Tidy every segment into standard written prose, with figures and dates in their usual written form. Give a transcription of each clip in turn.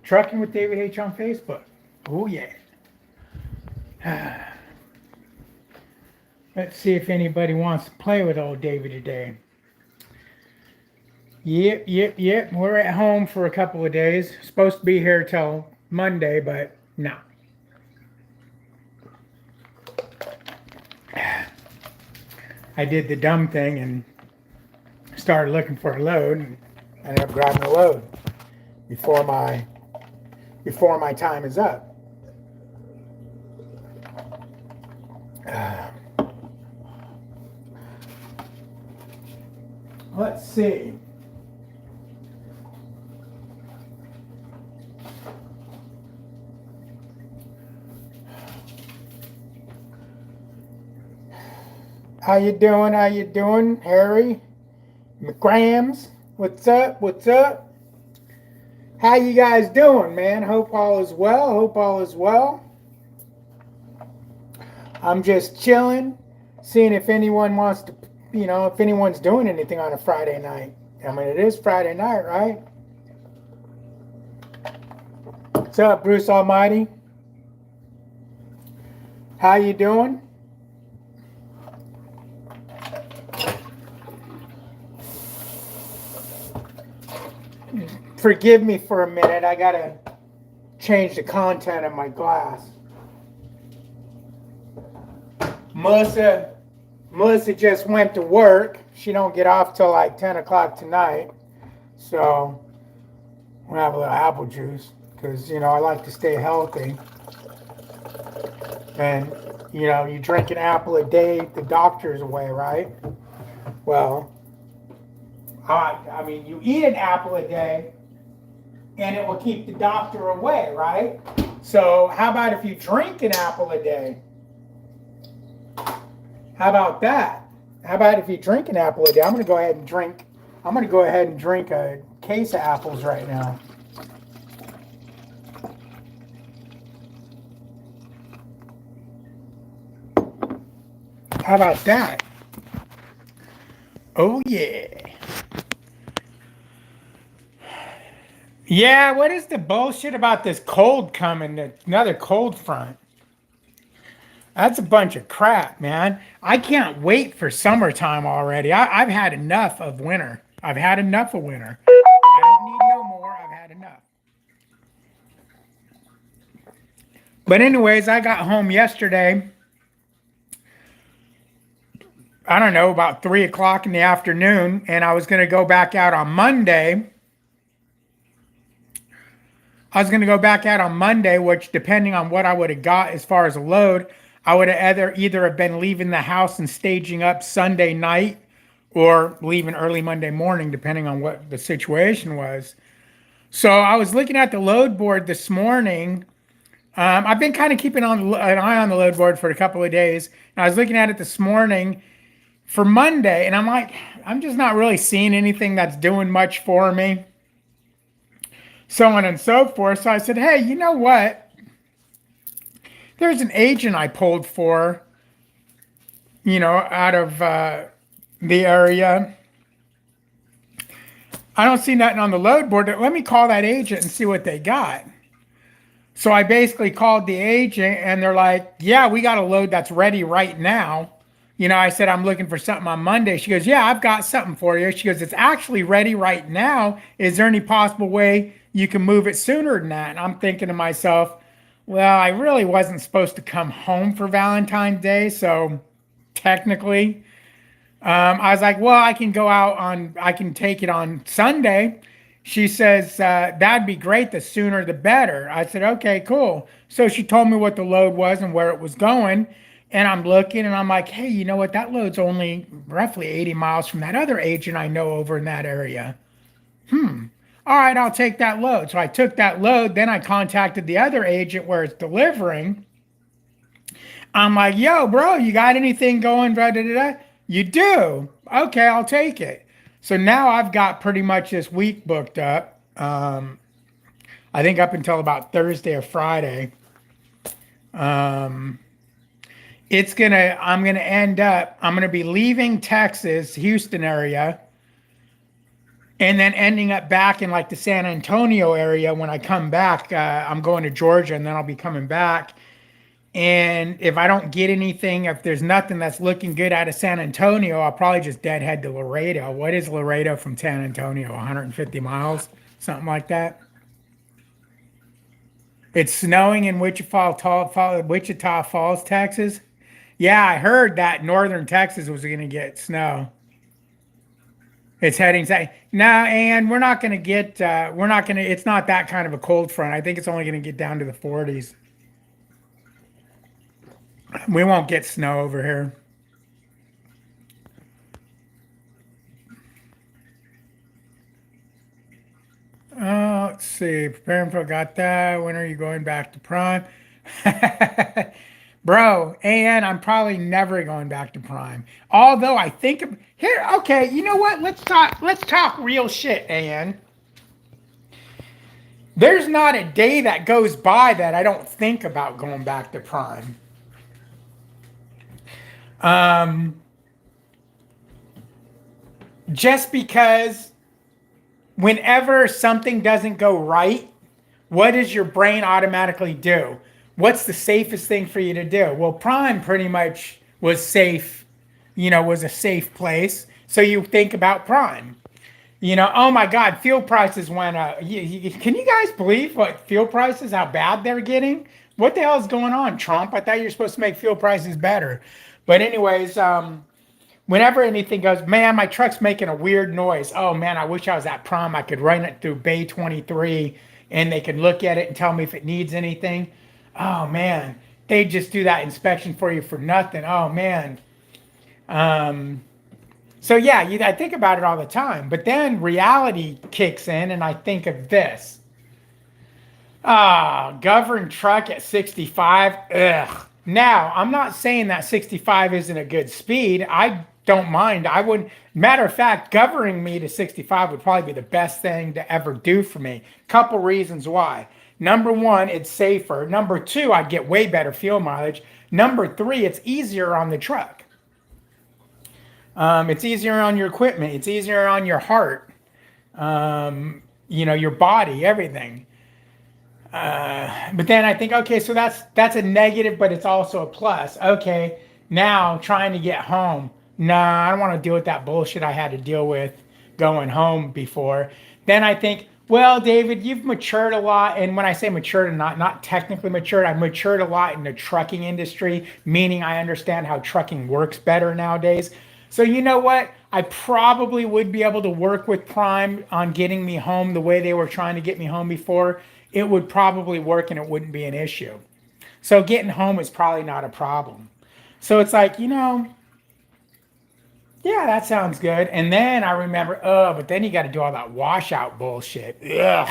Trucking with David H on Facebook. Oh, yeah. Let's see if anybody wants to play with old David today. Yep. We're at home for a couple of days. Supposed to be here till Monday, but no. I did the dumb thing and started looking for a load and ended up grabbing a load before my time is up. Let's see. How you doing, Harry? McGrams? What's up? How you guys doing, man? Hope all is well. I'm just chilling, seeing if anyone wants to, if anyone's doing anything on a Friday night. I mean, it is Friday night, right? What's up, Bruce Almighty? How you doing? Forgive me for a minute. I gotta change the content of my glass. Melissa just went to work. She don't get off till like 10 o'clock tonight. So we'll have a little apple juice because, I like to stay healthy. And, you drink an apple a day, the doctor's away, right? Well, I mean, you eat an apple a day and it will keep the doctor away, right? So how about if you drink an apple a day? How about that? How about if you drink an apple a day? I'm going to go ahead and drink a case of apples right now. How about that? Oh, yeah. Yeah, what is the bullshit about this cold coming? Another cold front. That's a bunch of crap, man. I can't wait for summertime already. I've had enough of winter. I don't need no more. I've had enough. But anyways, I got home yesterday. I don't know, about 3 o'clock in the afternoon, and I was going to go back out on Monday. Which, depending on what I would have got as far as a load, I would have either have been leaving the house and staging up Sunday night or leaving early Monday morning, depending on what the situation was. So I was looking at the load board this morning. I've been kind of keeping an eye on the load board for a couple of days. And I was looking at it this morning for Monday, and I'm like, I'm just not really seeing anything that's doing much for me. So on and so forth. So I said, hey, you know what? There's an agent I pulled for, out of the area. I don't see nothing on the load board. Let me call that agent and see what they got. So I basically called the agent and they're like, yeah, we got a load that's ready right now. I said, I'm looking for something on Monday. She goes, yeah, I've got something for you. She goes, it's actually ready right now. Is there any possible way you can move it sooner than that? And I'm thinking to myself, well, I really wasn't supposed to come home for Valentine's Day. So technically, I was like, well, I can take it on Sunday. She says, that'd be great. The sooner, the better. I said, okay, cool. So she told me what the load was and where it was going. And I'm looking and I'm like, hey, you know what? That load's only roughly 80 miles from that other agent I know over in that area. All right, I'll take that load. So I took that load. Then I contacted the other agent where it's delivering. I'm like, yo, bro, you got anything going? Blah, blah, blah, blah. You do? Okay, I'll take it. So now I've got pretty much this week booked up. I think up until about Thursday or Friday. I'm gonna be leaving Texas, Houston area, and then ending up back in like the San Antonio area. When I come back, I'm going to Georgia, and then I'll be coming back. And if I don't get anything, if there's nothing that's looking good out of San Antonio, I'll probably just deadhead to Laredo. What is Laredo from San Antonio? 150 miles, something like that. It's snowing in Wichita Falls, Texas. Yeah, I heard that northern Texas was going to get snow. It's heading south. No, and we're not going to get, we're not going to, it's not that kind of a cold front. I think it's only going to get down to the 40s. We won't get snow over here. Let's see. Preparing for got that. When are you going back to Prime? Bro, and I'm probably never going back to Prime. Although I think here, okay, you know what? Let's talk real shit, and there's not a day that goes by that I don't think about going back to Prime. Um, just because whenever something doesn't go right, what does your brain automatically do? What's the safest thing for you to do? Well, Prime pretty much was safe, was a safe place. So you think about Prime. Oh my God, fuel prices went up. Can you guys believe what fuel prices, how bad they're getting? What the hell is going on, Trump? I thought you were supposed to make fuel prices better. But anyways, whenever anything goes, man, my truck's making a weird noise. Oh man, I wish I was at Prime. I could run it through Bay 23 and they could look at it and tell me if it needs anything. Oh man, they just do that inspection for you for nothing. Oh man. Um, so yeah, I think about it all the time, but then reality kicks in and I think of this. Governed truck at 65. Ugh. Now, I'm not saying that 65 isn't a good speed. I don't mind. I wouldn't. Matter of fact, governing me to 65 would probably be the best thing to ever do for me. Couple reasons why. Number one, it's safer. Number two, I get way better fuel mileage. Number three, it's easier on the truck. It's easier on your equipment. It's easier on your heart. Your body, everything. But then I think, okay, so that's a negative, but it's also a plus. Okay, now trying to get home. Nah, I don't want to deal with that bullshit I had to deal with going home before. Then I think, well, David, you've matured a lot. And when I say matured, not technically matured, I've matured a lot in the trucking industry, meaning I understand how trucking works better nowadays. So you know what? I probably would be able to work with Prime on getting me home the way they were trying to get me home before. It would probably work and it wouldn't be an issue. So getting home is probably not a problem. So it's like, yeah, that sounds good. And then I remember, oh, but then you got to do all that washout bullshit. Ugh.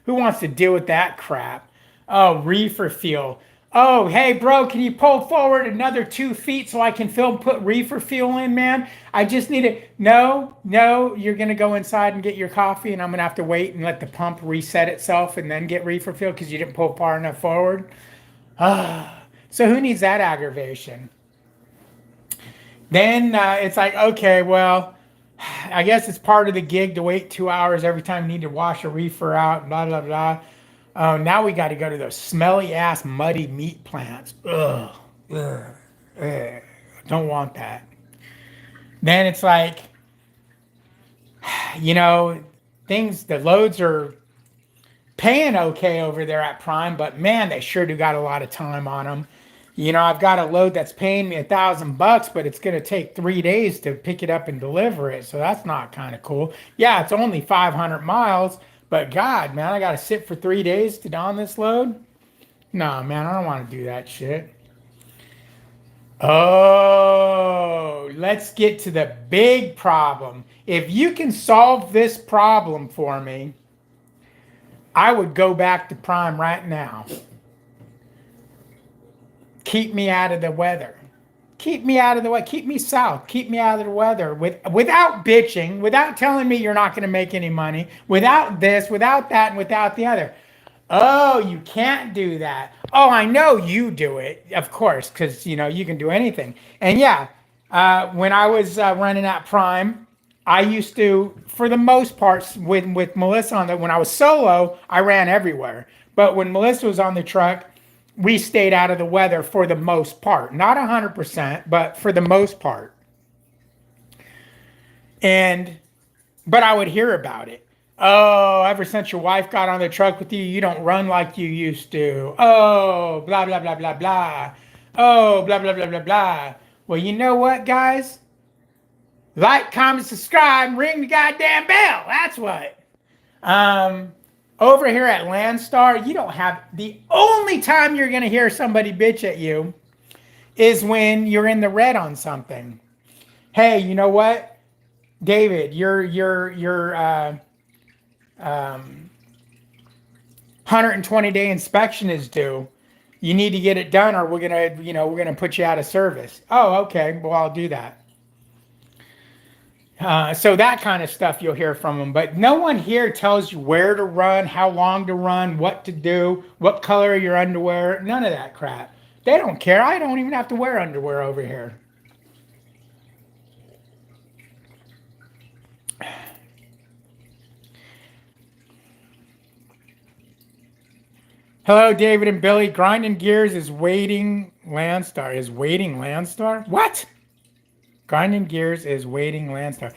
Who wants to deal with that crap? Oh, reefer fuel. Oh, hey, bro, can you pull forward another 2 feet so I can put reefer fuel in, man? I just need it. No, no, you're going to go inside and get your coffee, and I'm going to have to wait and let the pump reset itself and then get reefer fuel because you didn't pull far enough forward. So who needs that aggravation? Then it's like, okay, well, I guess it's part of the gig to wait 2 hours every time you need to wash a reefer out, blah, blah, blah. Oh, now we got to go to those smelly ass muddy meat plants. Ugh, ugh, ugh. Don't want that. Then it's like, the loads are paying okay over there at Prime, but man, they sure do got a lot of time on them. I've got a load that's paying me $1,000, but it's going to take 3 days to pick it up and deliver it. So that's not kind of cool. Yeah, it's only 500 miles, but God, man, I got to sit for 3 days to don this load. No, man, I don't want to do that shit. Oh, let's get to the big problem. If you can solve this problem for me, I would go back to Prime right now. Keep me out of the weather. Keep me out of the way. Keep me south. Keep me out of the weather without bitching, without telling me you're not going to make any money, without this, without that, and without the other. Oh, you can't do that. Oh, I know you do it, of course, because you can do anything. And yeah, when I was running at Prime, I used to, for the most part, with Melissa on that, when I was solo, I ran everywhere. But when Melissa was on the truck, we stayed out of the weather for the most part. Not 100%, but for the most part. And, but I would hear about it. Oh, ever since your wife got on the truck with you, you don't run like you used to. Oh, blah, blah, blah, blah, blah. Oh, blah, blah, blah, blah, blah. Well, you know what, guys? Like, comment, subscribe, ring the goddamn bell. That's what. Over here at Landstar, you don't have, the only time you're going to hear somebody bitch at you is when you're in the red on something. Hey, you know what? David, your 120-day inspection is due. You need to get it done, or we're gonna put you out of service. Oh, okay. Well, I'll do that. So that kind of stuff you'll hear from them, but no one here tells you where to run, how long to run, what to do, what color of your underwear. None of that crap. They don't care. I don't even have to wear underwear over here. Hello, David and Billy. Grinding Gears is waiting Landstar. Is waiting Landstar? What? Grinding Gears is waiting Landstar.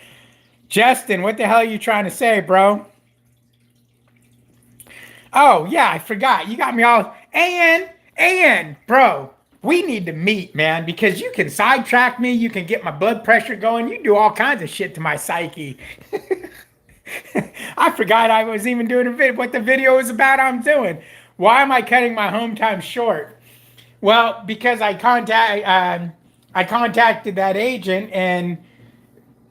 Justin, what the hell are you trying to say, bro? Oh, yeah, I forgot. You got me all... And, bro, we need to meet, man, because you can sidetrack me. You can get my blood pressure going. You do all kinds of shit to my psyche. I forgot I was even doing a video. What the video was about, I'm doing. Why am I cutting my home time short? Well, because I contacted that agent, and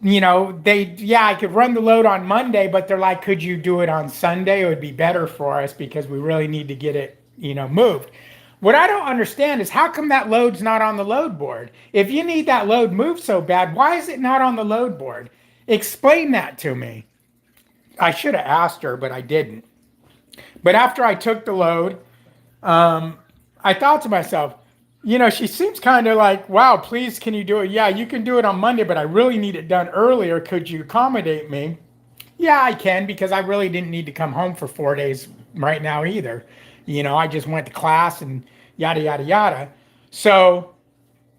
you know, I could run the load on Monday, but they're like, could you do it on Sunday? It would be better for us because we really need to get it, moved. What I don't understand is how come that load's not on the load board? If you need that load moved so bad, why is it not on the load board? Explain that to me. I should have asked her, but I didn't. But after I took the load, I thought to myself, she seems kind of like, wow, please, can you do it? Yeah, you can do it on Monday, but I really need it done earlier. Could you accommodate me? Yeah, I can, because I really didn't need to come home for 4 days right now either. I just went to class and yada, yada, yada. So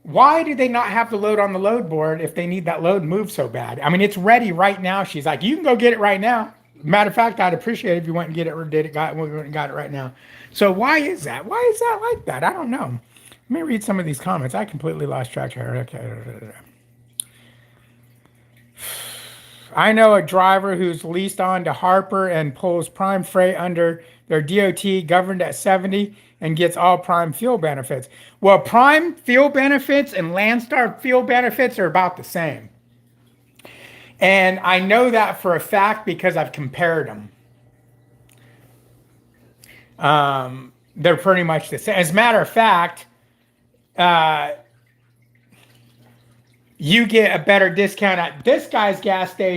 why do they not have the load on the load board if they need that load moved so bad? I mean, it's ready right now. She's like, you can go get it right now. Matter of fact, I'd appreciate it if you went and get it or got it right now. So why is that? Why is that like that? I don't know. Let me read some of these comments. I completely lost track of her. Okay. I know a driver who's leased on to Harper and pulls prime freight under their DOT governed at 70 and gets all prime fuel benefits. Well, prime fuel benefits and Landstar fuel benefits are about the same. And I know that for a fact because I've compared them. They're pretty much the same. As a matter of fact, you get a better discount at this guy's gas station